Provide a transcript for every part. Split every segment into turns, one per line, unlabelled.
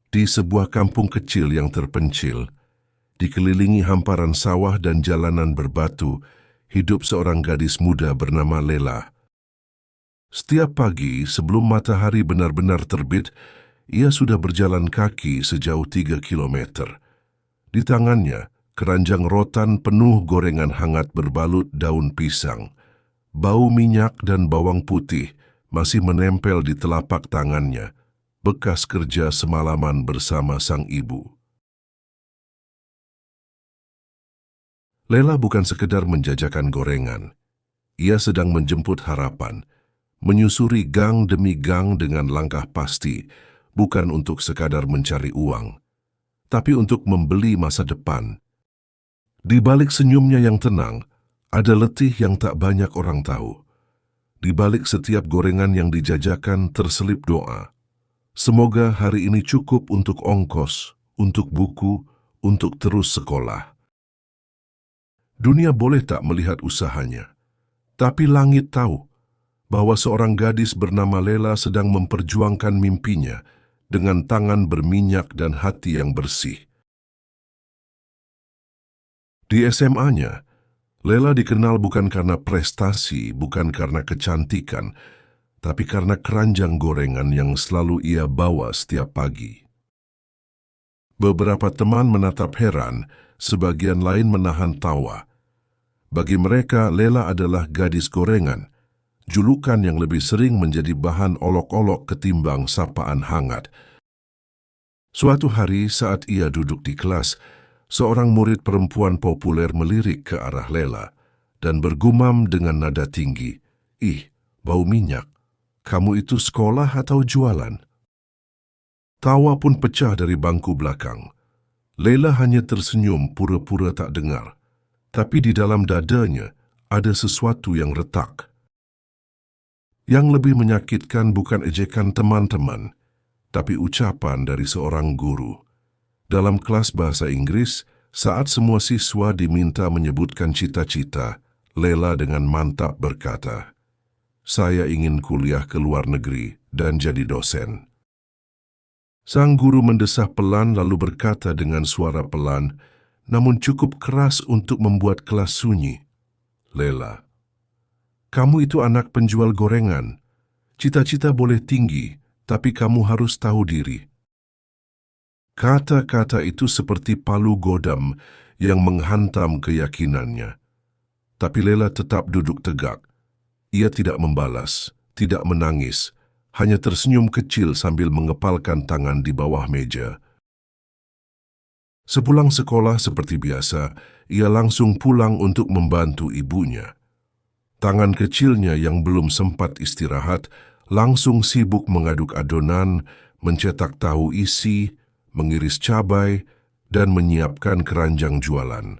Di sebuah kampung kecil yang terpencil, dikelilingi hamparan sawah dan jalanan berbatu, hidup seorang gadis muda bernama Lela. Setiap pagi sebelum matahari benar-benar terbit, ia sudah berjalan kaki sejauh 3 kilometer. Di tangannya, keranjang rotan penuh gorengan hangat berbalut daun pisang. Bau minyak dan bawang putih masih menempel di telapak tangannya, bekas kerja semalaman bersama sang ibu. Lela bukan sekedar menjajakan gorengan. Ia sedang menjemput harapan, menyusuri gang demi gang dengan langkah pasti, bukan untuk sekadar mencari uang, tapi untuk membeli masa depan. Di balik senyumnya yang tenang, ada letih yang tak banyak orang tahu. Di balik setiap gorengan yang dijajakan terselip doa. Semoga hari ini cukup untuk ongkos, untuk buku, untuk terus sekolah. Dunia boleh tak melihat usahanya, tapi langit tahu bahwa seorang gadis bernama Lela sedang memperjuangkan mimpinya dengan tangan berminyak dan hati yang bersih. Di SMA-nya, Lela dikenal bukan karena prestasi, bukan karena kecantikan, tapi karena keranjang gorengan yang selalu ia bawa setiap pagi. Beberapa teman menatap heran, sebagian lain menahan tawa. Bagi mereka, Lela adalah gadis gorengan, julukan yang lebih sering menjadi bahan olok-olok ketimbang sapaan hangat. Suatu hari saat ia duduk di kelas, seorang murid perempuan populer melirik ke arah Lela dan bergumam dengan nada tinggi, "Ih, bau minyak. Kamu itu sekolah atau jualan?" Tawa pun pecah dari bangku belakang. Lela hanya tersenyum pura-pura tak dengar. Tapi di dalam dadanya ada sesuatu yang retak. Yang lebih menyakitkan bukan ejekan teman-teman, tapi ucapan dari seorang guru. Dalam kelas bahasa Inggris, saat semua siswa diminta menyebutkan cita-cita, Lela dengan mantap berkata, "Saya ingin kuliah ke luar negeri dan jadi dosen." Sang guru mendesah pelan lalu berkata dengan suara pelan, namun cukup keras untuk membuat kelas sunyi, "Lela, kamu itu anak penjual gorengan. Cita-cita boleh tinggi, tapi kamu harus tahu diri." Kata-kata itu seperti palu godam yang menghantam keyakinannya. Tapi Lela tetap duduk tegak. Ia tidak membalas, tidak menangis, hanya tersenyum kecil sambil mengepalkan tangan di bawah meja. Sepulang sekolah seperti biasa, ia langsung pulang untuk membantu ibunya. Tangan kecilnya yang belum sempat istirahat langsung sibuk mengaduk adonan, mencetak tahu isi, mengiris cabai, dan menyiapkan keranjang jualan.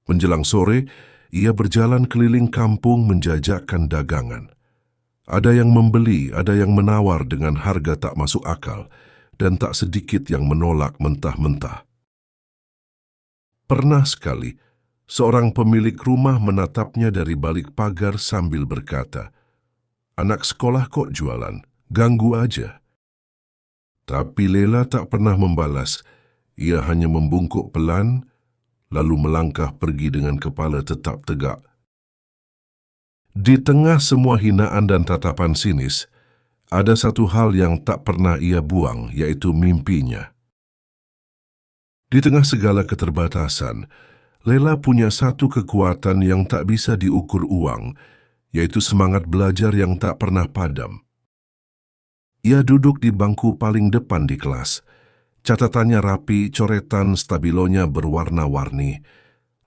Menjelang sore, ia berjalan keliling kampung menjajakan dagangan. Ada yang membeli, ada yang menawar dengan harga tak masuk akal, dan tak sedikit yang menolak mentah-mentah. Pernah sekali, seorang pemilik rumah menatapnya dari balik pagar sambil berkata, "Anak sekolah kok jualan, ganggu aja." Tapi Lela tak pernah membalas. Ia hanya membungkuk pelan, lalu melangkah pergi dengan kepala tetap tegak. Di tengah semua hinaan dan tatapan sinis, ada satu hal yang tak pernah ia buang, yaitu mimpinya. Di tengah segala keterbatasan, Lela punya satu kekuatan yang tak bisa diukur uang, yaitu semangat belajar yang tak pernah padam. Ia duduk di bangku paling depan di kelas. Catatannya rapi, coretan stabilonya berwarna-warni.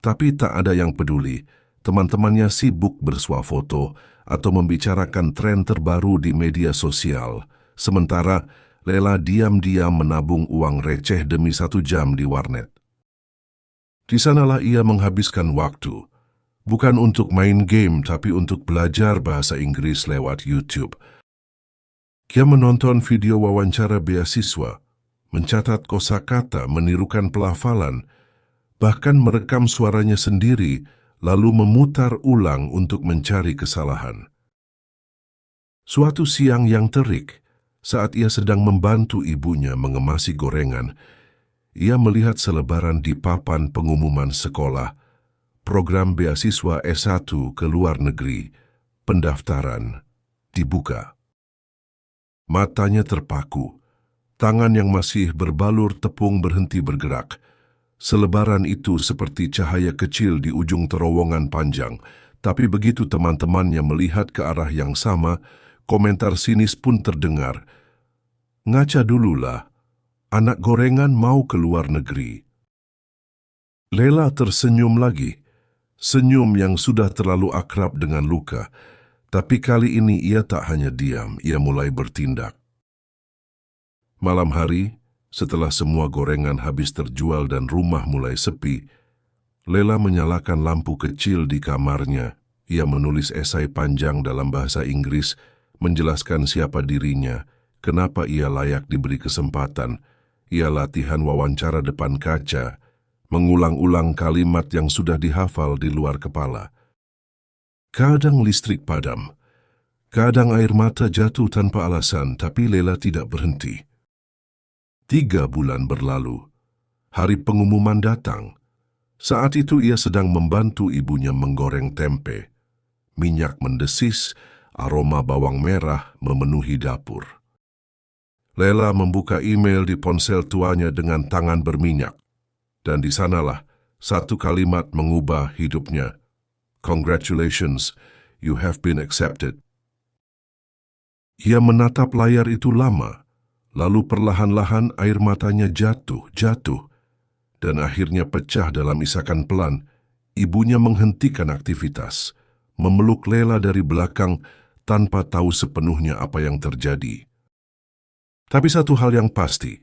Tapi tak ada yang peduli. Teman-temannya sibuk bersuah foto atau membicarakan tren terbaru di media sosial. Sementara Lela diam-diam menabung uang receh demi 1 jam di warnet. Di sanalah ia menghabiskan waktu. Bukan untuk main game, tapi untuk belajar bahasa Inggris lewat YouTube. Ia menonton video wawancara beasiswa, mencatat kosakata, menirukan pelafalan, bahkan merekam suaranya sendiri, lalu memutar ulang untuk mencari kesalahan. Suatu siang yang terik, Saat ia sedang membantu ibunya mengemasi gorengan, ia melihat selebaran di papan pengumuman sekolah, program beasiswa S1 ke luar negeri, pendaftaran, dibuka. Matanya terpaku, tangan yang masih berbalur tepung berhenti bergerak. Selebaran itu seperti cahaya kecil di ujung terowongan panjang, tapi begitu teman-temannya melihat ke arah yang sama, komentar sinis pun terdengar. "Ngaca dululah, anak gorengan mau ke luar negeri." Lela tersenyum lagi, senyum yang sudah terlalu akrab dengan luka, tapi kali ini ia tak hanya diam, ia mulai bertindak. Malam hari, setelah semua gorengan habis terjual dan rumah mulai sepi, Lela menyalakan lampu kecil di kamarnya. Ia menulis esai panjang dalam bahasa Inggris, menjelaskan siapa dirinya, kenapa ia layak diberi kesempatan. Ia latihan wawancara depan kaca, mengulang-ulang kalimat yang sudah dihafal di luar kepala. Kadang listrik padam, kadang air mata jatuh tanpa alasan, tapi Lela tidak berhenti. 3 bulan berlalu, hari pengumuman datang. Saat itu ia sedang membantu ibunya menggoreng tempe. Minyak mendesis, aroma bawang merah memenuhi dapur. Lela membuka email di ponsel tuanya dengan tangan berminyak. Dan di sanalah satu kalimat mengubah hidupnya. "Congratulations, you have been accepted." Ia menatap layar itu lama, lalu perlahan-lahan air matanya jatuh, dan akhirnya pecah dalam isakan pelan. Ibunya menghentikan aktivitas, memeluk Lela dari belakang tanpa tahu sepenuhnya apa yang terjadi. Tapi satu hal yang pasti,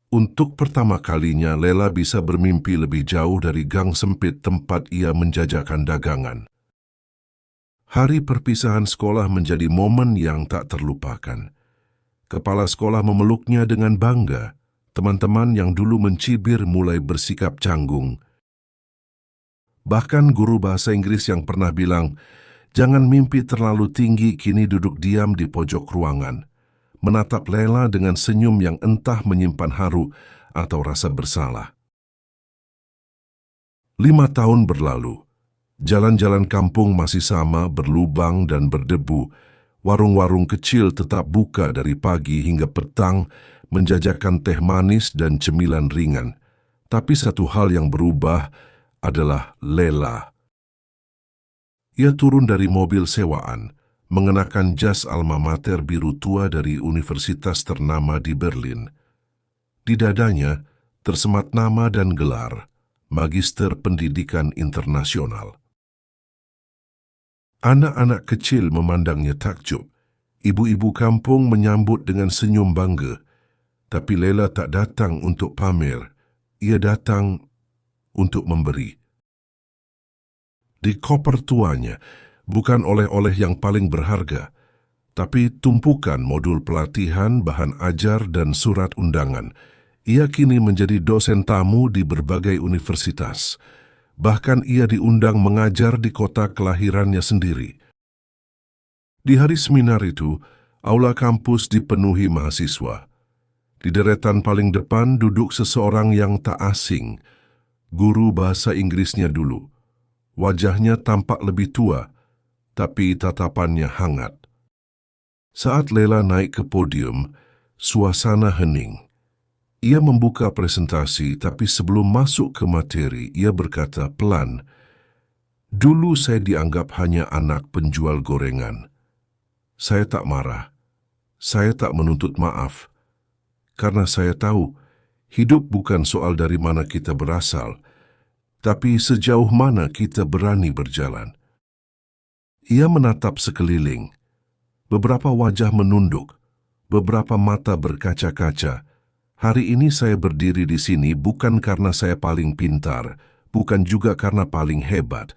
untuk pertama kalinya Lela bisa bermimpi lebih jauh dari gang sempit tempat ia menjajakan dagangan. Hari perpisahan sekolah menjadi momen yang tak terlupakan. Kepala sekolah memeluknya dengan bangga. Teman-teman yang dulu mencibir mulai bersikap canggung. Bahkan guru bahasa Inggris yang pernah bilang, "Jangan mimpi terlalu tinggi," kini duduk diam di pojok ruangan, menatap Lela dengan senyum yang entah menyimpan haru atau rasa bersalah. 5 tahun berlalu. Jalan-jalan kampung masih sama, berlubang dan berdebu. Warung-warung kecil tetap buka dari pagi hingga petang, menjajakan teh manis dan cemilan ringan. Tapi satu hal yang berubah adalah Lela. Ia turun dari mobil sewaan, mengenakan jas alma mater biru tua dari universitas ternama di Berlin. Di dadanya tersemat nama dan gelar, Magister Pendidikan Internasional. Anak-anak kecil memandangnya takjub. Ibu-ibu kampung menyambut dengan senyum bangga. Tapi Lela tak datang untuk pamer. Ia datang untuk memberi. Di koper tuanya, bukan oleh-oleh yang paling berharga, tapi tumpukan modul pelatihan, bahan ajar, dan surat undangan. Ia kini menjadi dosen tamu di berbagai universitas. Bahkan ia diundang mengajar di kota kelahirannya sendiri. Di hari seminar itu, aula kampus dipenuhi mahasiswa. Di deretan paling depan duduk seseorang yang tak asing, guru bahasa Inggrisnya dulu. Wajahnya tampak lebih tua, tapi tatapannya hangat. Saat Lela naik ke podium, suasana hening. Ia membuka presentasi, tapi sebelum masuk ke materi, ia berkata pelan, "Dulu saya dianggap hanya anak penjual gorengan. Saya tak marah. Saya tak menuntut maaf. Karena saya tahu, hidup bukan soal dari mana kita berasal, tapi sejauh mana kita berani berjalan." Ia menatap sekeliling. Beberapa wajah menunduk, beberapa mata berkaca-kaca. Hari ini saya berdiri di sini bukan karena saya paling pintar, bukan juga karena paling hebat,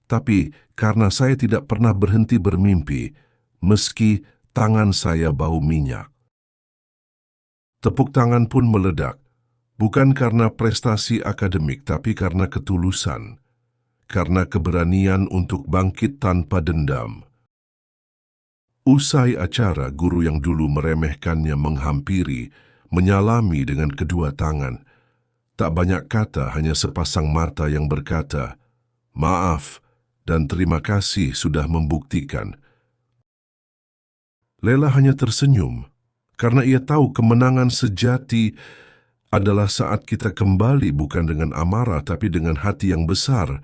tapi karena saya tidak pernah berhenti bermimpi, meski tangan saya bau minyak. Tepuk tangan pun meledak, bukan karena prestasi akademik, tapi karena ketulusan, karena keberanian untuk bangkit tanpa dendam. Usai acara, guru yang dulu meremehkannya menghampiri, menyalami dengan kedua tangan. Tak banyak kata, hanya sepasang mata yang berkata, "Maaf dan terima kasih sudah membuktikan." Lela hanya tersenyum, karena ia tahu kemenangan sejati adalah saat kita kembali bukan dengan amarah, tapi dengan hati yang besar.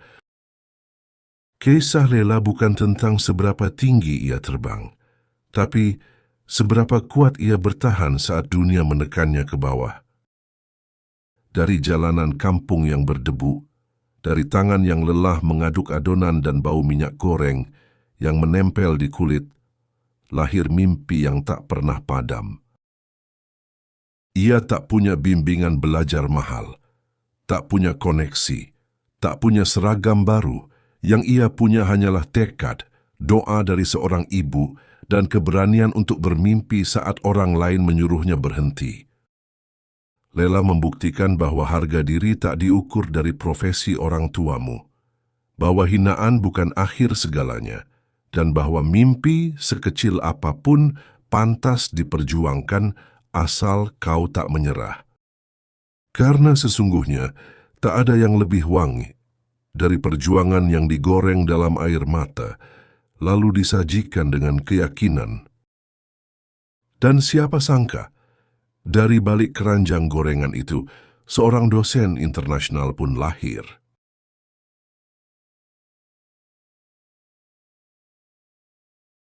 Kisah Lela bukan tentang seberapa tinggi ia terbang, tapi seberapa kuat ia bertahan saat dunia menekannya ke bawah. Dari jalanan kampung yang berdebu, dari tangan yang lelah mengaduk adonan dan bau minyak goreng yang menempel di kulit, lahir mimpi yang tak pernah padam. Ia tak punya bimbingan belajar mahal, tak punya koneksi, tak punya seragam baru. Yang ia punya hanyalah tekad, doa dari seorang ibu, dan keberanian untuk bermimpi saat orang lain menyuruhnya berhenti. Lela membuktikan bahwa harga diri tak diukur dari profesi orang tuamu, bahwa hinaan bukan akhir segalanya, dan bahwa mimpi sekecil apapun pantas diperjuangkan asal kau tak menyerah. Karena sesungguhnya tak ada yang lebih wangi dari perjuangan yang digoreng dalam air mata, lalu disajikan dengan keyakinan. Dan siapa sangka, dari balik keranjang gorengan itu, seorang dosen internasional pun lahir.